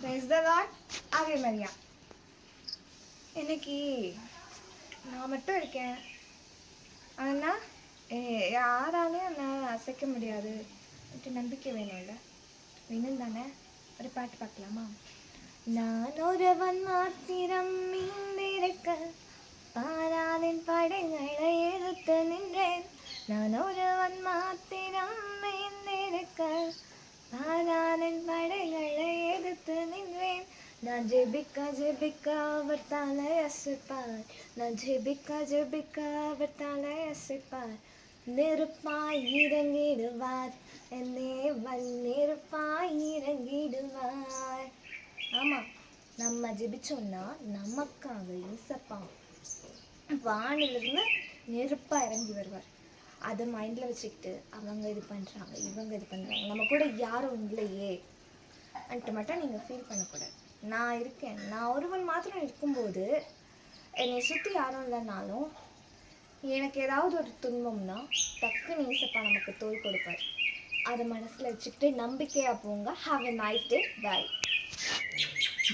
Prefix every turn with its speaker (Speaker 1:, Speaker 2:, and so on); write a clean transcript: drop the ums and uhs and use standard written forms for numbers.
Speaker 1: Praise the Lord. ஆவே மரியா. இன்னைக்கு நான் மட்டும் இருக்கேன், ஆனால் யாராலையும் நான் அசைக்க முடியாது நம்பிக்கை வேணும்ல, வேணும் தானே. ஒரு பாட்டு பார்க்கலாமா? நான் ஒருவன் மாத்திரம் மீந்திருக்க பாராளின் படைகளை எதிர்த்து நின்றேன். நான் ஒருவன் மாத்திரம் மீந்திருக்க பாராளின் படைகளை எதிர்த்து நின்றேன். நான் ஜெபிக்க ஜெபிக்க அவர் தலை அசைப்பார். நான் ஜெபிக்க ஜெபிக்க அவர் தலை அசைப்பார். நெருப்பாய் இறங்கிடுவார், என் தேவன் நெருப்பாய் இறங்கிடுவார். ஆமாம், நம்ம ஜெபிச்சோம்னா நமக்காக இசப்பா வானிலிருந்து நெருப்பாக இறங்கி வருவார். அதை மைண்டில் வச்சுக்கிட்டு அவங்க இது பண்ணுறாங்க, இவங்க இது பண்ணுறாங்க, நம்ம கூட யாரும் இல்லையே அன்ட்டு மட்டும் நீங்கள் ஃபீல் பண்ணக்கூடாது. நான் இருக்கேன். நான் ஒருவன் மாத்திரம் இருக்கும்போது என்னை சுற்றி யாரும் இல்லைனாலும் எனக்கு ஏதாவது ஒரு துன்பம்னா டக்குன்னு ஈசப்பா நமக்கு தோள் கொடுப்பார். அதை மனசில் வச்சுக்கிட்டு நம்பிக்கையாக போங்க. Have a nice day. By.